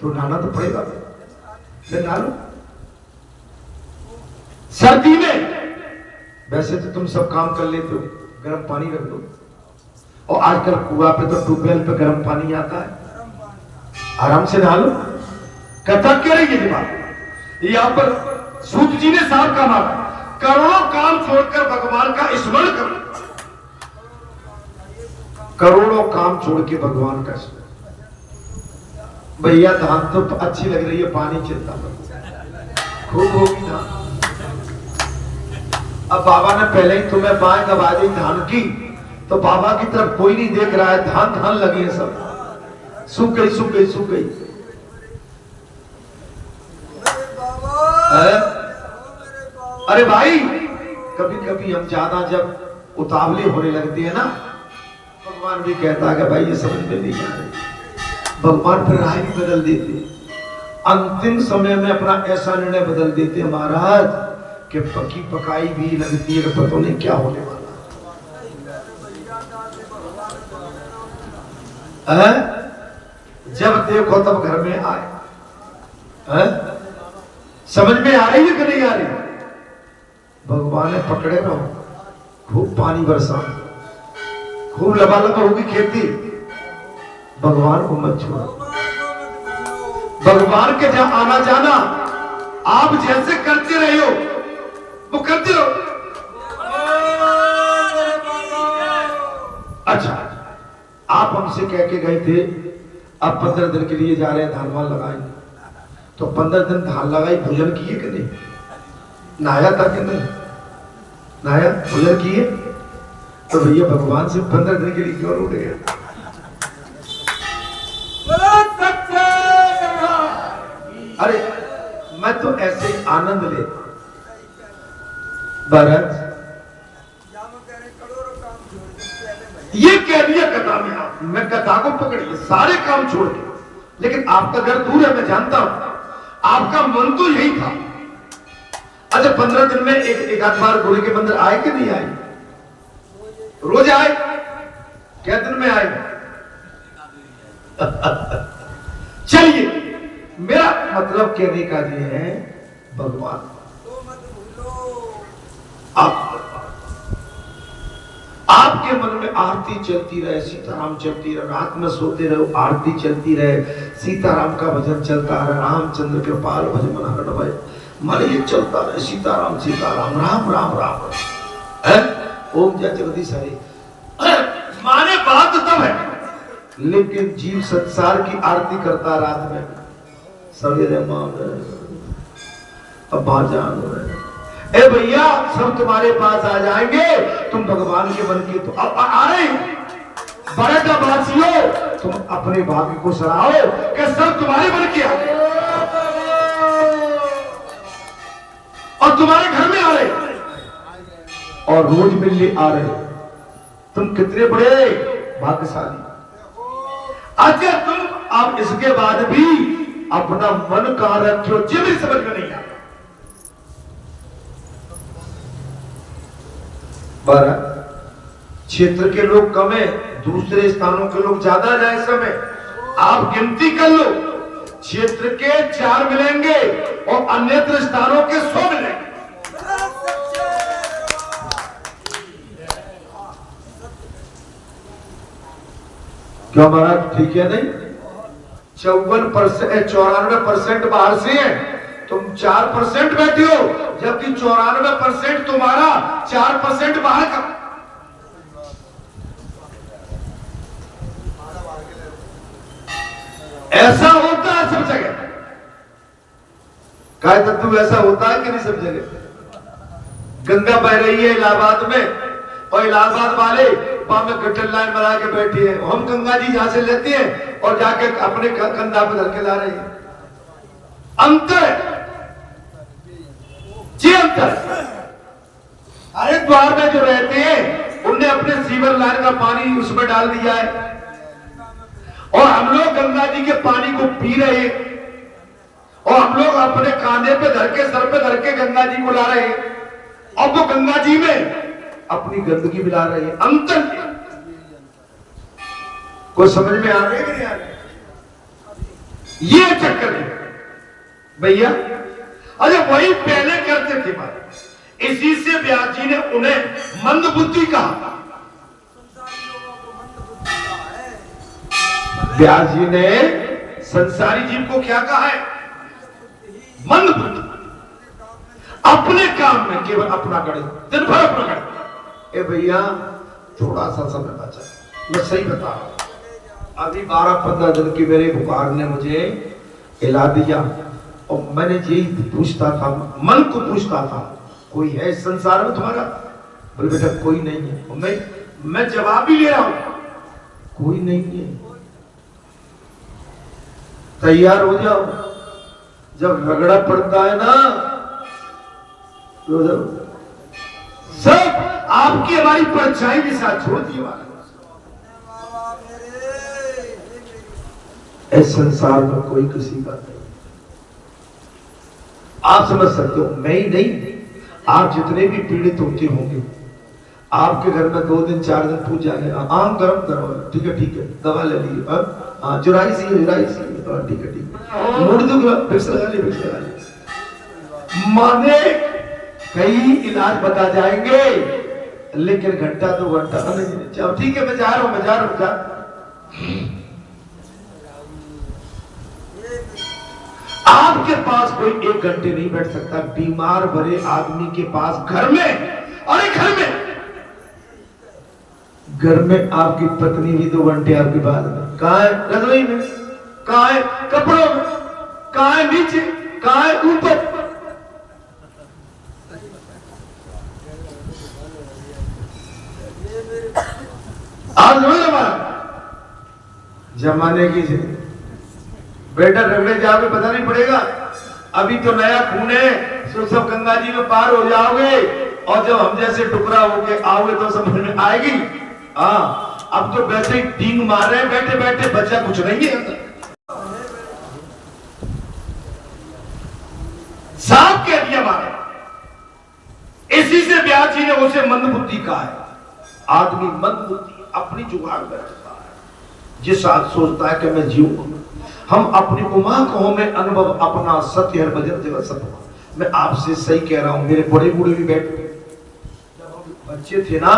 तो नहाना तो पड़ेगा, फिर नहा लो। सर्दी में वैसे तो तुम सब काम कर लेते हो, गर्म पानी रख दो। और आजकल कुआं पे तो ट्यूबवेल पे गर्म पानी आता है, आराम से नहा लो। कथा कह रही है बात, यहां पर सूत जी ने साफ कहा, करोड़ों काम छोड़कर भगवान का स्मरण करो। करोड़ों काम छोड़ के भगवान का स्मरण। भैया धान तो अच्छी लग रही है, पानी चिंता खूब होगी धान। अब बाबा ने पहले ही तुम्हें बाएं दबा दी धान की, तो बाबा की तरफ कोई नहीं देख रहा है, धान धान लगी है, सब सूख गई सूख गई सूख गई। अरे भाई, कभी कभी हम ज्यादा जब उतावले होने लगते हैं ना, भगवान भी कहता है कि भाई ये समझ में नहीं आ रही, भगवान फिर राय भी बदल देते, अंतिम समय में अपना ऐसा निर्णय बदल देते हैं महाराज कि पकी पकाई भी लगती है, पता नहीं क्या होने वाला है। जब देखो तब घर में आए, समझ में आ रही है कि नहीं आ रही? भगवान ने पकड़े रहो, खूब पानी बरसा, खूब लबालब होगी खेती, भगवान को मत छोड़ो। भगवान के जहां आना जाना आप जैसे करते रहे हो वो करते रहो। अच्छा, आप हमसे कह के गए थे अब 15 दिन के लिए जा रहे हैं, धान वान लगाएंगे, तो 15 दिन धान लगाई, भोजन किए कि नहीं? नहाया था कि नहीं? नहाया, भोजन किए? तो भैया भगवान से 15 दिन के लिए क्यों रूठ गया? अरे मैं तो ऐसे ही आनंद ले भरत, ये कह दिया कथा में, आप मैं कथा को पकड़िए, सारे काम छोड़ के। लेकिन आपका घर दूर है, मैं जानता हूं, आपका मन तो यही था। अच्छा, 15 दिन में एक आध बार गुरु के मंदिर आए कि नहीं आए? रोज आए? क्या दिन में आए? चलिए, मेरा मतलब कहने का ये है, भगवान आपके मन में आरती चलती रहे, सीताराम चलती रहे, रात में सोते रहो आरती चलती रहे, सीताराम का भजन चलता रहे, रामचंद्र कृपाल भज मन हरण भय, मन ये चलता रहे, सीताराम सीताराम राम राम राम है, ओम जय जगदीश हरे। माने बात तब है, लेकिन जीव संसार की आरती करता रात में, सवेरे मान अब जान रहे, ए भैया सब तुम्हारे पास आ जाएंगे, तुम भगवान के बन के तो अब आ रहे, बड़े का बासियों, तुम अपने भाग्य को सराहो कि सब तुम्हारे बन के आ गए और तुम्हारे घर में आ रहे और रोज मिलने आ रहे। तुम कितने बड़े भाग्यशाली। अगर तुम अब इसके बाद भी अपना मन कहां रखे हो, जिम्मे समझ में नहीं आता। 12 क्षेत्र के लोग कम है, दूसरे स्थानों के लोग ज्यादा जाए समय, आप गिनती कर लो, क्षेत्र के 4 मिलेंगे और अन्यत्र स्थानों के 100 मिलेंगे। क्यों महाराज, ठीक है नहीं? 94% बाहर से है, तुम 4% बैठे हो, जबकि 94% तुम्हारा, 4% बाहर का। ऐसा होता है सब जगह। काय तत्व ऐसा होता है कि नहीं सब जगह? गंगा बह रही है इलाहाबाद में, और इलाहाबाद वाले वहां में गटर लाइन बना के बैठे हैं, हम गंगा जी जहां से लेते हैं और जाके अपने कंधा पे धर के ला रहे हैं। अंतर जी, अंतर। हरिद्वार में जो रहते हैं उनने अपने सीवर लाइन का पानी उसमें डाल दिया है, और हम लोग गंगा जी के पानी को पी रहे हैं, और हम लोग अपने कांधे पे धर के, सर पे धर के गंगा जी को ला रहे हैं, और वो गंगा जी में अपनी गंदगी मिला रहे हैं। अंतर कोई समझ में आ रही है कि नहीं आ रही? ये चक्कर है भैया। अरे वही पहले करते थे बात, इसी से व्यास जी ने उन्हें मंदबुद्धि कहा। व्यास जी ने संसारी जीव को क्या कहा है? मंदबुद्धि। अपने काम में केवल अपना गणित, दिन भर अपना गणित। ए भैया थोड़ा सा समय बचा, मैं सही बता रहा हूं। अभी 12-15 दिन की मेरे बुखार ने मुझे हिला दिया और मैंने यही पूछता था, मन को पूछता था, कोई है इस संसार में तुम्हारा? बोले बेटा कोई नहीं है। और मैं जवाब भी ले रहा हूं, कोई नहीं है। तैयार हो जाओ, जब रगड़ा पड़ता है ना तो सब आपकी हमारी परछाई के साथ छोड़ दिए वाले। इस संसार में कोई किसी का नहीं। आप समझ सकते हो, मैं ही नहीं, आप जितने भी पीड़ित होते होंगे, आपके घर में 2 दिन 4 दिन पूछ जाएंगे, आम गरम करो, ठीक है दवा ले ली, जुराई सी ठीक है मूड दुख फिक्स लगा ली। माने कई इलाज बता जाएंगे, लेकिन घंटा 2 घंटा नहीं। चलो ठीक है, मैं जा रहा हूं। आपके पास कोई 1 घंटे नहीं बैठ सकता बीमार भरे आदमी के पास घर में। अरे घर में आपकी पत्नी भी 2 घंटे आपके बाद में कहां है? रसोई में कहां है? कपड़ों में कहां है? नीचे कहां है? ऊपर। आज जमाने की बेटा रगड़े जाओगे पता नहीं पड़ेगा। अभी तो नया खून है, सब गंगा जी में पार हो जाओगे और जब हम जैसे टुकड़ा होके आओगे तो समझ में आएगी। हाँ, अब तो वैसे ही डींग मार रहे हैं बैठे बैठे, बच्चा कुछ नहीं है। साफ कह दिया मारे। इसी से व्यास जी ने उसे मंदबुद्धि कहा है। आदमी मंदबुद्धि अपनी जुगाड़ में रखता है, जिस आज सोचता है कि मैं जीऊंगा। हम अपनी उमा कहो में अनुभव अपना सत्य हर भजन जगत सत्य। मैं आपसे सही कह रहा हूं, मेरे बड़े बूढ़े भी बैठे, जब हम बच्चे थे ना,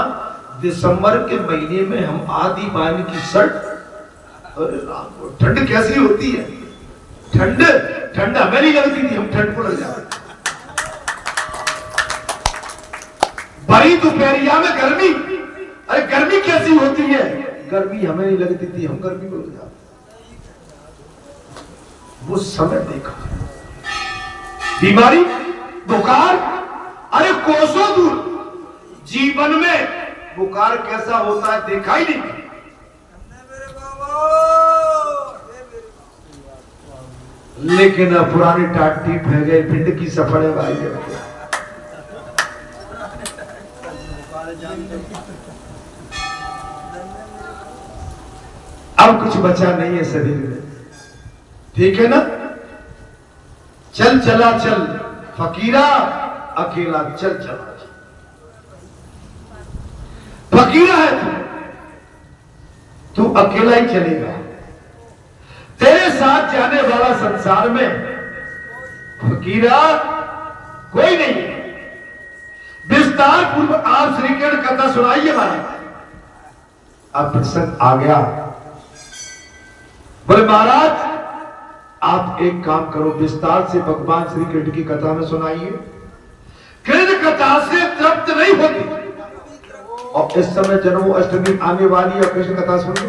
दिसंबर के महीने में हम आदि बानी की शर्ट, अरे राम ठंड कैसी होती है, ठंड हमें नहीं लगती थी, हम ठंड को लग जाते। बड़ी दोपहरिया में गर्मी, अरे गर्मी कैसी होती है, गर्मी हमें नहीं लगती थी, हम गर्मी को लग जाते। वो समय देखा, बीमारी बुखार, अरे कोसों दूर। जीवन में बुखार कैसा होता है देखा ही नहीं। लेकिन अब पुरानी टाटी फै गए, भिंड की सफड़े भाई है। अब कुछ बचा नहीं है शरीर में, ठीक है ना। चल चला चल फकीरा, अकेला चल चला। फकीरा है तू अकेला ही चलेगा। तेरे साथ जाने वाला संसार में फकीरा कोई नहीं है। विस्तार पूर्वक आप श्री कृष्ण कथा सुनाइए महाराज। अब प्रसंग आ गया, बोले महाराज आप एक काम करो, विस्तार से भगवान श्री कृष्ण की कथा में सुनाइए। कृष्ण कथा से तृप्त नहीं होती। और इस समय जन्माष्टमी आने वाली है, कृष्ण कथा सुनो।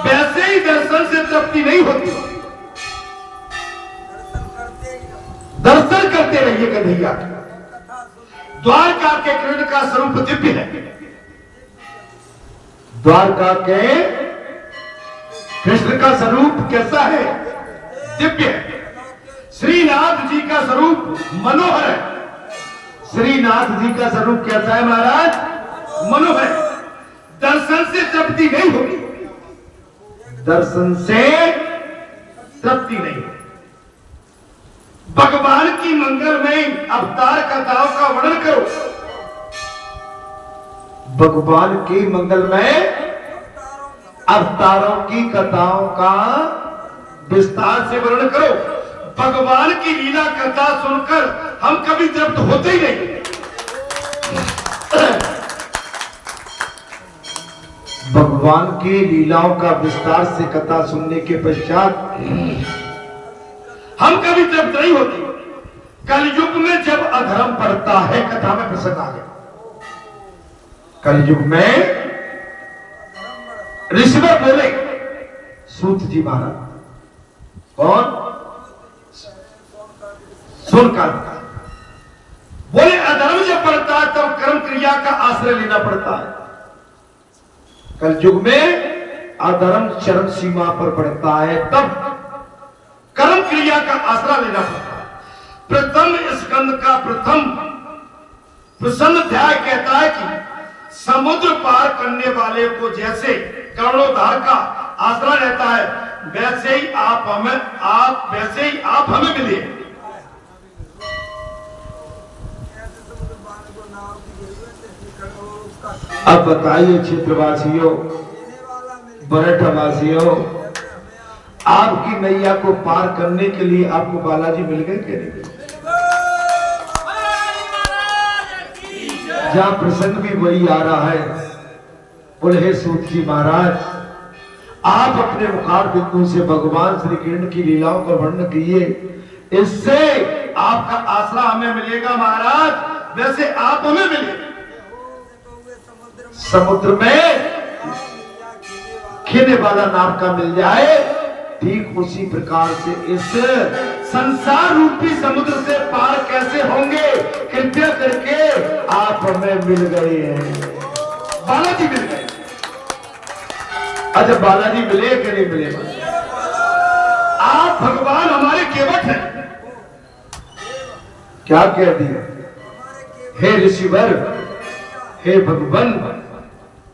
वैसे ही दर्शन से तृप्ति नहीं होती। दर्शन करते रहिए कन्हैया। द्वारका के कृष्ण का स्वरूप दिव्य है। द्वारका के कृष्ण का स्वरूप कैसा है? दिव्य है। श्रीनाथ जी का स्वरूप मनोहर है। श्रीनाथ जी का स्वरूप कैसा है महाराज? मनोहर। दर्शन से तृप्ति नहीं होगी, दर्शन से तृप्ति नहीं होगी। भगवान की मंगलमय अवतार कथाओं का वर्णन करो। भगवान की मंगलमय अवतारों की कथाओं का विस्तार से वर्णन करो। भगवान की लीला कथा सुनकर हम कभी तृप्त होते ही नहीं। भगवान की लीलाओं का विस्तार से कथा सुनने के पश्चात हम कभी तृप्त नहीं होते। कलयुग में जब अधर्म बढ़ता है, कथा में प्रसंग आ गया, कलयुग में ऋषिवर बोले, सूत जी महाराज, कौन? सोनकांत बोले, अधर्म जब बढ़ता है तब कर्म क्रिया का आश्रय लेना पड़ता है। कलयुग में अधर्म चरम सीमा पर बढ़ता है तब कर्म क्रिया का आश्रय लेना पड़ता है। प्रथम स्कंद का प्रथम अध्याय कहता है कि समुद्र पार करने वाले को जैसे कर्णोद्धार का आश्रय रहता है, वैसे ही आप हमें मिले। अब बताइए क्षेत्रवासियों, बरठवासियों, आपकी नैया को पार करने के लिए आपको बालाजी मिल गए कि नहीं? जहां प्रसंग भी वही आ रहा है। बोले, हे सूत जी महाराज, आप अपने मुखार बिंदु से भगवान श्री कृष्ण की लीलाओं का वर्णन कीजिए, इससे आपका आसरा हमें मिलेगा महाराज, वैसे आप हमें मिले। समुद्र में खेने वाला नाव का मिल जाए, ठीक उसी प्रकार से इस संसार रूपी समुद्र से पार कैसे होंगे? कृपया करके आप हमें मिल गए हैं, बालाजी मिल गए। अच्छा, बालाजी मिले कि नहीं मिले? आप भगवान हमारे केवट हैं। क्या कह दिया? हे ऋषिवर, हे भगवान,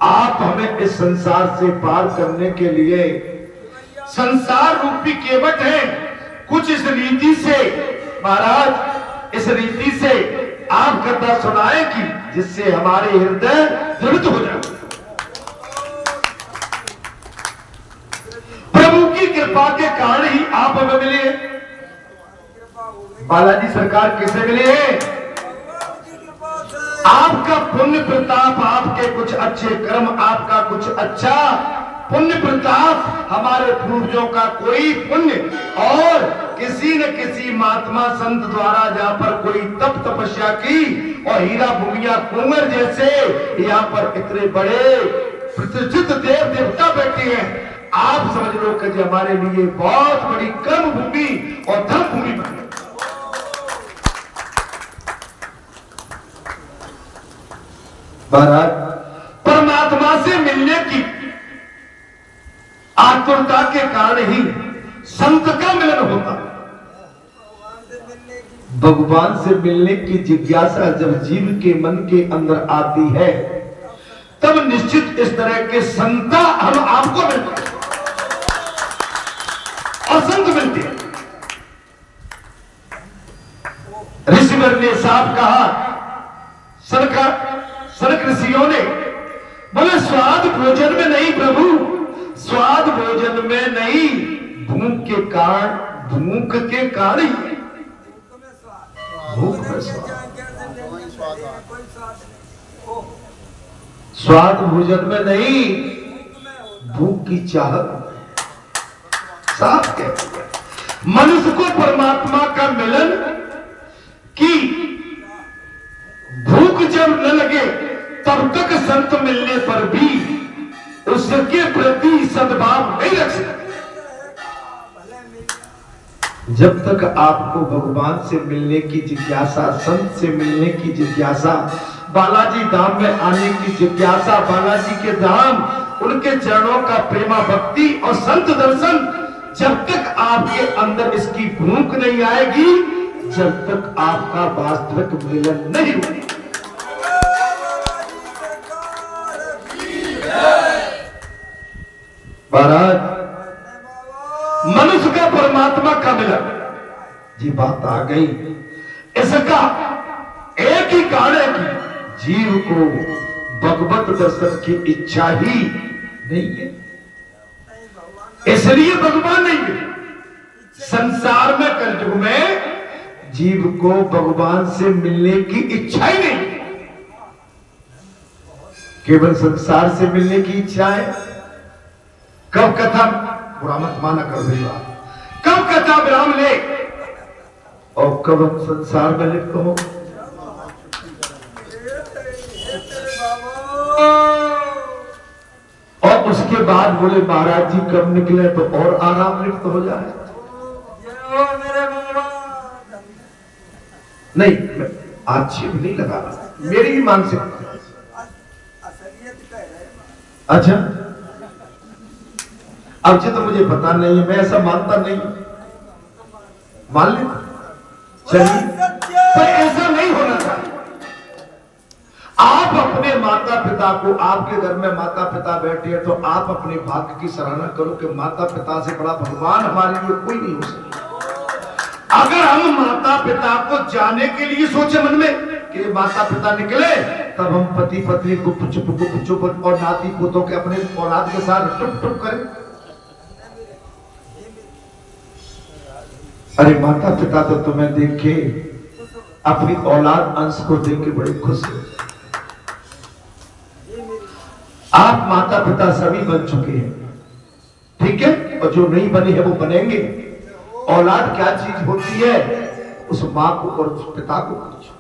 आप हमें इस संसार से पार करने के लिए संसार रूपी केवट है। कुछ इस रीति से महाराज, इस रीति से आप कथा सुनाए कि जिससे हमारे हृदय दृढ़ हो जाए। प्रभु की कृपा के कारण ही आप हमें मिले। बालाजी सरकार किसे मिले हैं? आपका पुण्य प्रताप, आपके कुछ अच्छे कर्म, आपका कुछ अच्छा पुण्य प्रताप, हमारे पूर्वजों का कोई पुण्य और किसी न किसी महात्मा संत द्वारा जहां पर कोई तप तपस्या की और हीरा भूमिया कुंवर जैसे यहाँ पर इतने बड़े प्रतिष्ठित देव देवता बैठे हैं। आप समझ लो कि हमारे लिए बहुत बड़ी कर्म भूमि और धर्म भूमि बनी। महाराज, परमात्मा से मिलने की आतुरता के कारण ही संत का मिलन होता है। भगवान से मिलने की जिज्ञासा जब जीव के मन के अंदर आती है, तब निश्चित इस तरह के संत हम आपको मिलते हैं और संत मिलते हैं। ऋषिवर ने साफ कहा, सनक ऋषियों ने बोले, स्वाद भोजन में नहीं प्रभु, स्वाद भोजन में नहीं, भूख के कारण, भूख के कारण ही भूख में स्वाद भोजन में नहीं, भूख की चाहत। साफ कहते मनुष्य को परमात्मा का मिलन की भूख जब न लगे तब तक संत मिलने पर भी उसके प्रति सद्भाव नहीं रख सकते। जब तक आपको भगवान से मिलने की जिज्ञासा, संत से मिलने की जिज्ञासा, बालाजी धाम में आने की जिज्ञासा, बालाजी के धाम, उनके चरणों का प्रेमा भक्ति और संत दर्शन, जब तक आपके अंदर इसकी भूख नहीं आएगी, जब तक आपका वास्तविक मिलन नहीं होगा। महाराज, मनुष्य का परमात्मा का मिलन, जी बात आ गई। इसका एक ही कारण है कि जीव को भगवत दर्शन की इच्छा ही नहीं है। इसलिए भगवान नहीं मिले। संसार में कलयुग में जीव को भगवान से मिलने की इच्छा ही नहीं, केवल संसार से मिलने की इच्छा है। कब कथा, बुरा मत माना कर रही बात, कब कथा विराम ले और कब हम संसार में लिप्त हो। और उसके बाद बोले महाराज जी कब निकले तो और आराम लिप्त हो जाए। नहीं, आक्षेप नहीं लगा, मेरी ही मानसिकता। अच्छा, अब जी तो मुझे पता नहीं है, मैं ऐसा मानता नहीं, मान ले चलिए, पर ऐसा नहीं होना चाहिए। आप अपने माता पिता को, आपके घर में माता पिता बैठे हैं तो आप अपने भाग्य की सराहना करो कि माता पिता से बड़ा भगवान हमारे लिए कोई नहीं हो सकता। अगर हम माता पिता को जाने के लिए सोचे मन में कि माता पिता निकले, तब हम पति पत्नी गुप चुप और नाती पोतों के अपने औलाद के साथ टुप टुप करें। अरे माता पिता तो तुम्हें देख के, अपनी औलाद अंश को देख के बड़े खुश हो। आप माता पिता सभी बन चुके हैं, ठीक है, और जो नहीं बने हैं वो बनेंगे। औलाद क्या चीज होती है, उस मां को और उस पिता को पूछो।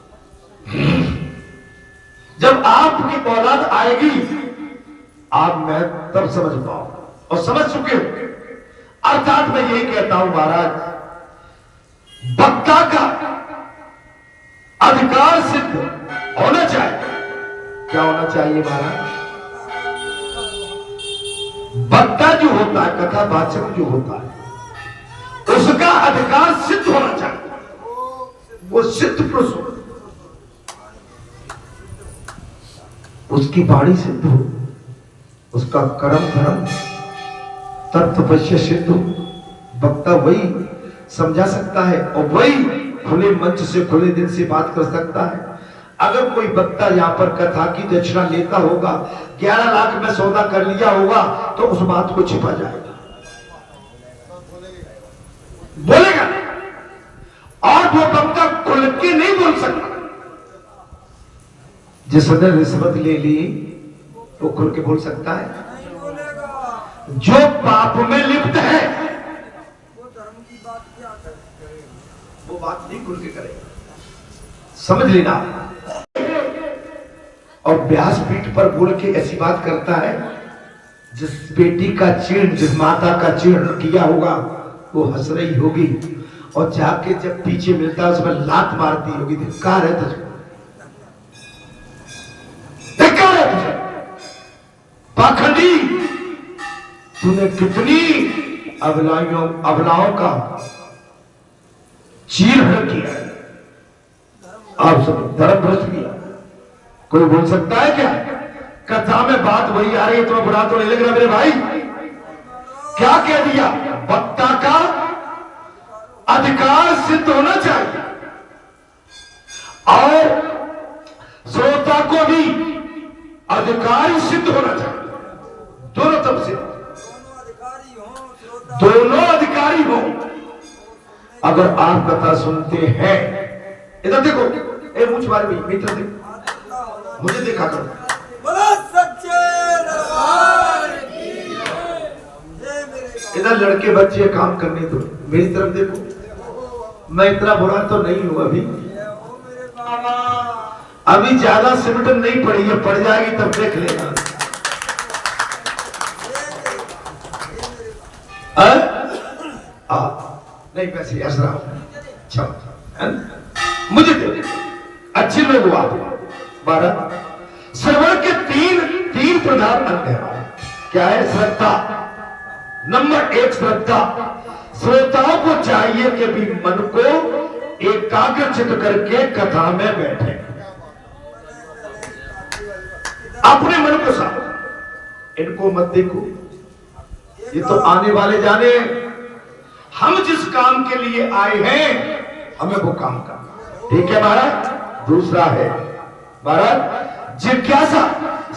जब आपकी औलाद आएगी, आप मैं तब समझ पाओ, और समझ चुके हो। अर्थात मैं यही कहता हूं महाराज, वक्ता का अधिकार सिद्ध होना चाहिए। क्या होना चाहिए महाराज? वक्ता जो होता है, कथा वाचक जो होता है, उसका अधिकार सिद्ध होना चाहिए। वो सिद्ध पुरुष हो, उसकी वाणी सिद्ध हो, उसका कर्म धर्म तत्वपश्य सिद्ध हो। वक्ता वही समझा सकता है और वही खुले मंच से, खुले दिल से बात कर सकता है। अगर कोई वक्ता यहाँ पर कथा की दक्षिणा लेता होगा, 11 लाख में सौदा कर लिया होगा, तो उस बात को छिपा जाएगा, बोलेगा नहीं। और वो वक्ता खुल के नहीं बोल सकता। जिसने रिश्वत ले ली वो खुल के बोल सकता है? जो पाप में लिप्त है वो बात नहीं खुल के करेगा, समझ लेना। और व्यासपीठ पर बोल के ऐसी बात करता है, जिस बेटी का चीर्ण, जिस माता का चीर्ण किया होगा वो हंस रही होगी, और जाके जब पीछे मिलता है उसमें लात मारती होगी। धिक्कार है तुझे, धिक्कार है तुझे पाखंडी, तूने कितनी अबलाओं का चीर्ण किया, आप सब धर्म भ्रष्ट किया। कोई बोल सकता है क्या? कथा में बात वही आ रही है, तुम्हें बुरा तो नहीं लग रहा मेरे भाई? क्या कह दिया? वक्ता का अधिकार सिद्ध होना चाहिए और श्रोता को भी अधिकार सिद्ध होना चाहिए। दोनों तरफ से दोनों अधिकारी हो। अगर आप कथा सुनते हैं, इधर देखो, ए मुझ बारे में मित्र देखो, मुझे देखा करो। इधर लड़के बच्चे काम करने दो, मेरी तरफ देखो। मैं इतना बुरा तो नहीं हूं अभी ज्यादा सिमटन नहीं पड़ी है, पड़ जाएगी तब देख लेना। नहीं वैसे हंस रहा हूं, मुझे अच्छे लोग हुआ। 12 श्रवण के तीन प्रधान अंग है। क्या है? श्रद्धा। नंबर 1 श्रद्धा। श्रोताओं को चाहिए कि भी मन को एकाग्रचित करके कथा में बैठे, अपने मन को साफ। इनको मत देखो, ये तो आने वाले जाने। हम जिस काम के लिए आए हैं हमें वो काम करना, ठीक है महाराज? दूसरा है महाराज जिज्ञासा।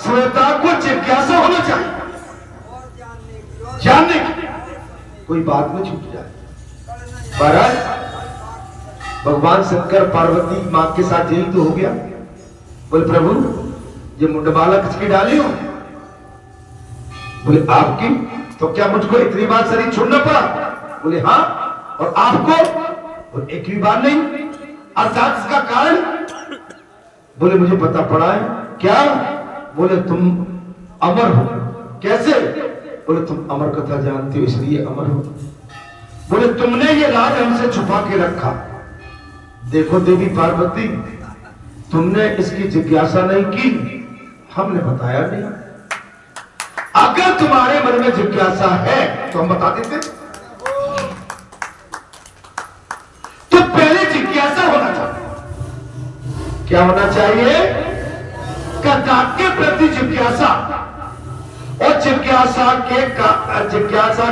श्रोता को जिज्ञासा होना चाहिए, जानने की। कोई बात में छूट जाए। महाराज भगवान शंकर पार्वती मां के साथ यही तो हो गया। बोले प्रभु ये मुंडमाला किसकी डाली हो? बोले आपकी। तो क्या मुझको इतनी बार शरीर छोड़ना पड़ा? बोले हाँ। और आपको? बोले एक भी बार नहीं। अर्थात इसका कारण? बोले मुझे पता पड़ा है। क्या? बोले तुम अमर हो। कैसे? बोले तुम अमर कथा जानते हो इसलिए अमर हो। बोले तुमने ये राज हमसे छुपा के रखा। देखो देवी पार्वती तुमने इसकी जिज्ञासा नहीं की, हमने बताया नहीं। अगर तुम्हारे मन में जिज्ञासा है तो हम बता देते। तो पहले जिज्ञासा होना चाहिए। क्या होना चाहिए? कथा के प्रति जिज्ञासा। और जिज्ञासा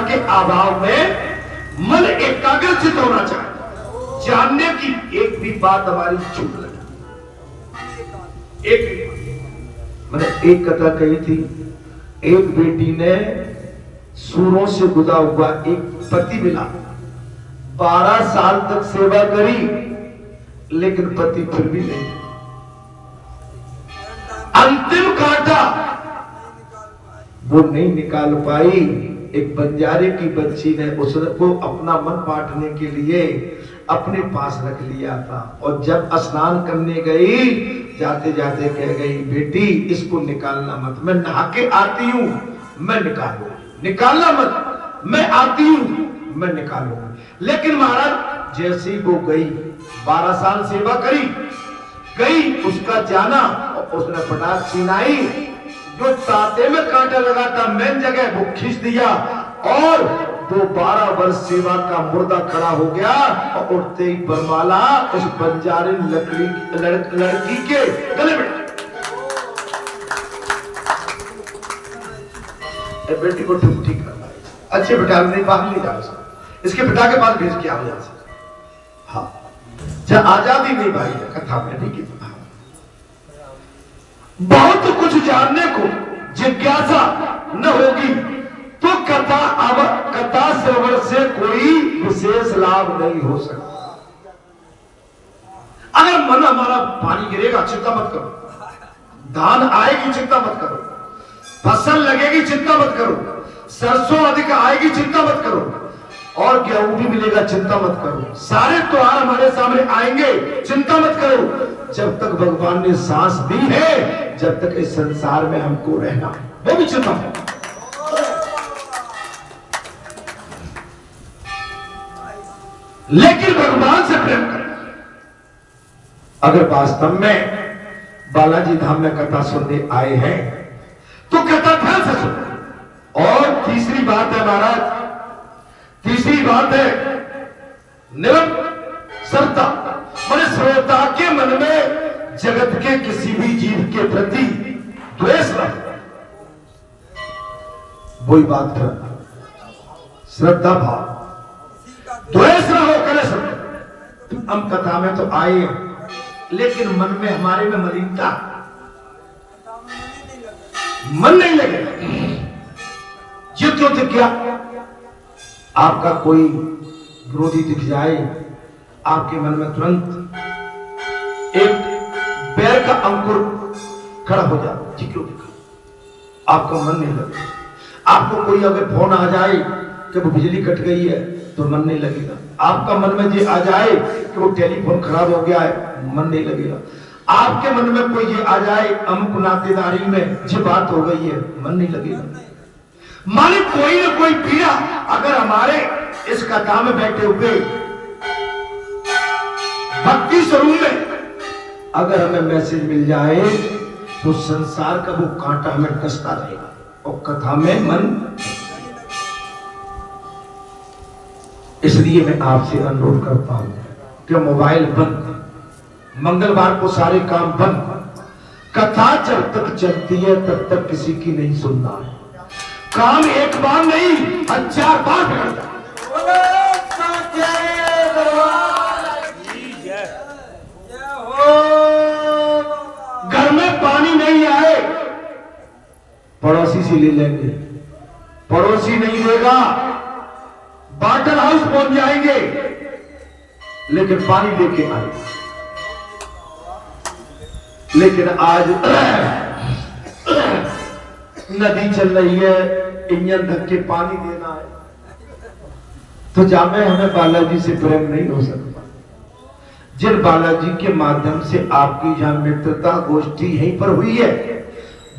के अभाव में मन एकाग्रचित होना चाहिए। जानने की एक भी बात हमारी चूक लगी। मैंने एक कथा कही थी। एक बेटी ने सूरों से गुदा हुआ एक पति मिला, 12 साल तक सेवा करी लेकिन पति फिर भी नहीं। अंतिम कांटा वो नहीं निकाल पाई। एक बंजारे की बच्ची ने उसको अपना मन बांटने के लिए अपने पास रख लिया था। और जब स्नान करने गई, जाते जाते कह गई बेटी इसको निकालना मत, मैं नहा के आती हूं, मैं निकालू। निकालना मत, मैं आती हूं, मैं निकालूंगी। लेकिन महाराज जैसी वो गई, 12 साल सेवा करी, गई उसका जाना और उसने पटाख छिनाई, जो ताते में कांटा लगा था मेन जगह वो खींच दिया और वो 12 वर्ष सेवा का मुर्दा खड़ा हो गया। और उठते ही बरमाला उस बंजारे लड़की के गले में। बेटी को ठीक करना है, अच्छे बेटा नहीं बाहर नहीं जा सकते, इसके पिता के पास भेज के आ जा सकते। हाँ जब आजादी नहीं भाई कथा में नहीं की। बहुत कुछ जानने को जिज्ञासा न होगी तो कथा श्रवण से कोई विशेष लाभ नहीं हो सकता। अगर मन हमारा पानी गिरेगा चिंता मत करो, धान आएगी चिंता मत करो, फसल लगेगी चिंता मत करो, सरसों अधिक आएगी चिंता मत करो, और गेहूं भी मिलेगा चिंता मत करो, सारे त्योहार हमारे सामने आएंगे चिंता मत करो। जब तक भगवान ने सांस दी है, जब तक इस संसार में हमको रहना, वो भी चिंता है। लेकिन भगवान से प्रेम करना। अगर वास्तव में बालाजी धाम में कथा सुनने आए हैं तो कथा ध्यान से सुनो। और तीसरी बात है महाराज, तीसरी बात है निरंतरता। मैंने श्रोता के मन में जगत के किसी भी जीव के प्रति द्वेष न, वही बात करना, श्रद्धा भाव, द्वेष न हो करे सब। हम कथा में तो आए लेकिन मन में हमारे में मलिनता, मन नहीं लगेगा। युद्ध क्या आपका कोई विरोधी दिख जाए, आपके मन में तुरंत एक बैर का अंकुर खड़ा हो जाए, ठीक है, आपका मन नहीं लगेगा। आपको कोई अगर फोन आ जाए कि वो बिजली कट गई है तो मन नहीं लगेगा। आपका मन में ये आ जाए कि वो टेलीफोन खराब हो गया है, मन नहीं लगेगा। आपके मन में कोई ये आ जाए अमुक नातेदारी में ये बात हो गई है, मन नहीं लगेगा। माने कोई ना कोई पीड़ा अगर हमारे इस कथा में बैठे हुए भक्ति स्वरूप में अगर हमें मैसेज मिल जाए तो संसार का वो कांटा हमें कसता रहेगा और कथा में मन। इसलिए मैं आपसे अनुरोध करता हूं कि मोबाइल बंद, मंगलवार को सारे काम बंद, कथा जब तक चलती है तब तक किसी की नहीं सुनना है। काम एक बार नहीं 1000 बार बिगड़ता। घर में पानी नहीं आए पड़ोसी से ले लेंगे, पड़ोसी नहीं देगा वाटर हाउस पहुंच जाएंगे, लेकिन पानी लेके आए। लेकिन आज नदी चल रही है, इंजन ढक के पानी देना है, तो जामे हमें बालाजी से प्रेम नहीं हो सकता। जिन बालाजी के माध्यम से आपकी जहां मित्रता गोष्ठी यहीं पर हुई है,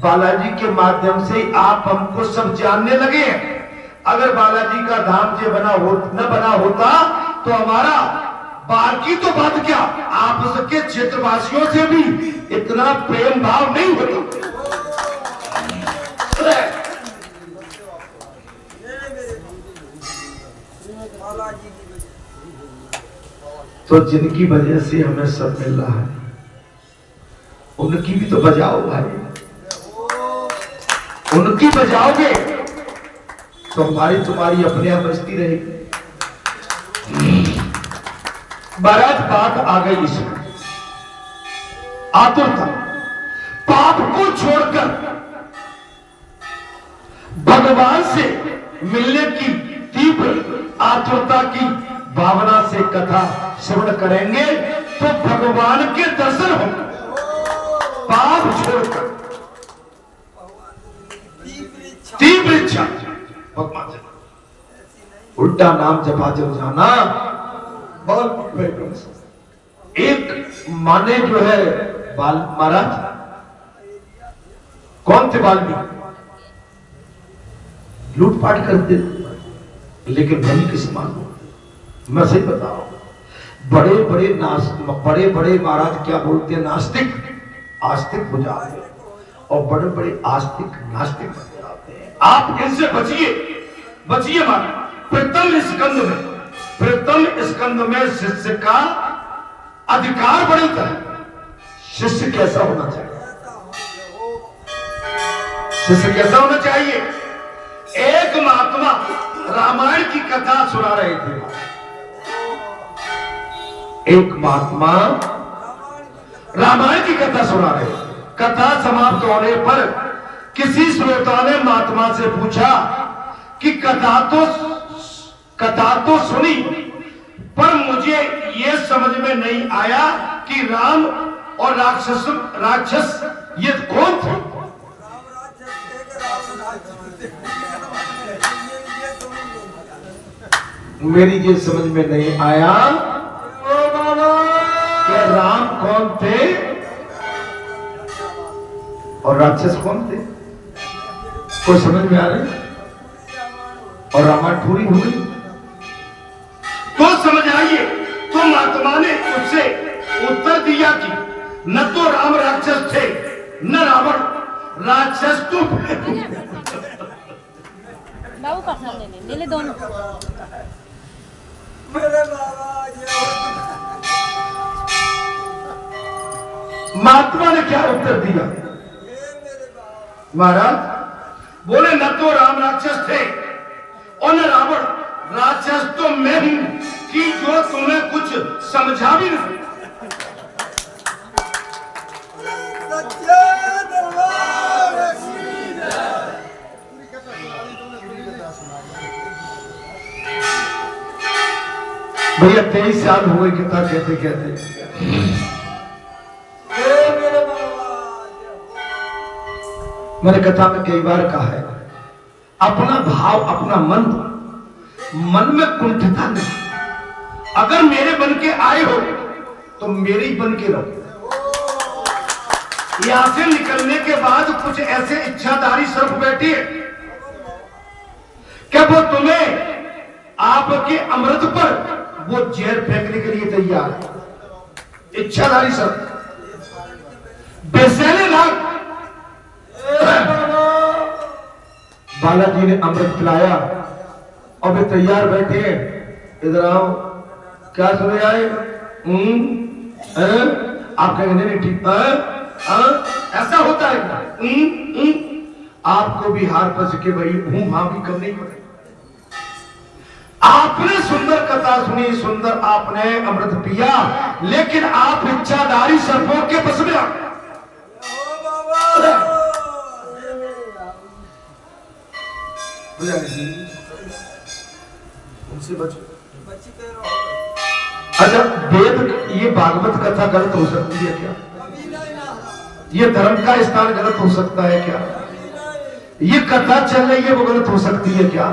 बालाजी के माध्यम से आप हमको सब जानने लगे हैं। अगर बालाजी का धाम से न बना होता तो हमारा बाकी तो बात क्या, आप सबके क्षेत्रवासियों से भी इतना प्रेम भाव नहीं होता। तो जिनकी वजह से हमें सब मिल रहा है, उनकी भी तो बजाओ भाई। उनकी बजाओगे तो हमारी तुम्हारी अपने आप बजती रहेगी। बारात बात आ गई इसमें आतुरता, पाप को छोड़कर भगवान से मिलने की तीव्र आतुरता की भावना से कथा श्रवण करेंगे तो भगवान के दर्शन होंगे। पाप छोड़कर तीव्र इच्छा भगवान से, उल्टा नाम जपा जब जाना बहुत। एक माने जो है महाराज, कौन थे वाल्मीकि, लूटपाट करते लेकिन धनी के समान हो। मैं सही बताऊं, बड़े बड़े महाराज क्या बोलते हैं, नास्तिक आस्तिक हो जाते हैं, और बड़े बड़े आस्तिक नास्तिक बन जाते हैं। आप इनसे बचिए माना। प्रथम स्कंद में शिष्य का अधिकार बढ़ता है। शिष्य कैसा होना चाहिए, शिष्य कैसा होना चाहिए। एक महात्मा रामायण की कथा सुना रहे थे। एक महात्मा रामायण की कथा सुना रहे थे। कथा समाप्त होने पर किसी श्रोता ने महात्मा से पूछा कि कथा तो सुनी, पर मुझे यह समझ में नहीं आया कि राम और राक्षस ये कौन थे। मेरी ये समझ में नहीं आया कि राम कौन थे और राक्षस कौन थे। कोई समझ में आ रही? और रामायण पूरी हो गई तो समझ आइए। तो महात्मा ने उससे उत्तर दिया कि न तो राम राक्षस थे न रावण राक्षस। तो बाबू का सामने ले ले दोनों। महात्मा ने क्या उत्तर दिया महाराज? बोले न तो राम राक्षस थे और न रावण राक्षस, तो मैं हूं कि जो तुम्हें कुछ समझा भी नहीं। भैया 23 साल हो गए कितना कहते कहते। मैंने कथा में कई बार कहा है, अपना भाव अपना मन में कुंठिता नहीं। अगर मेरे बन के आए हो तो मेरे ही बन के रहो। यहां से निकलने के बाद कुछ ऐसे इच्छाधारी सर्प बैठे क्या वो तुम्हें आपके अमृत पर वो जहर फेंकने के लिए तैयार है। इच्छाधारी सर्प बेसैले नाग। बालाजी ने अमृत पिलाया और वे तैयार बैठे हैं। इधर आओ, क्या सुने आए? आप कहेंगे नहीं ठीक ऐसा होता है। आपको भी हार पर सके भाई वहां भी करनी पड़ेगी। आपने सुंदर कथा सुनी, सुंदर आपने अमृत पिया, लेकिन आप इच्छाधारी सर्पों के बस में आ गए। उनसे से बचो। अच्छा, वेद ये भागवत कथा गलत हो सकती है क्या? ये धर्म का स्थान गलत हो सकता है क्या? ये कथा चल रही है वो गलत हो सकती है क्या?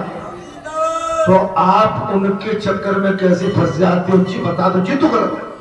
तो आप उनके चक्कर में कैसे फंस जाते हो? जी बता दो, जी तो गलत है।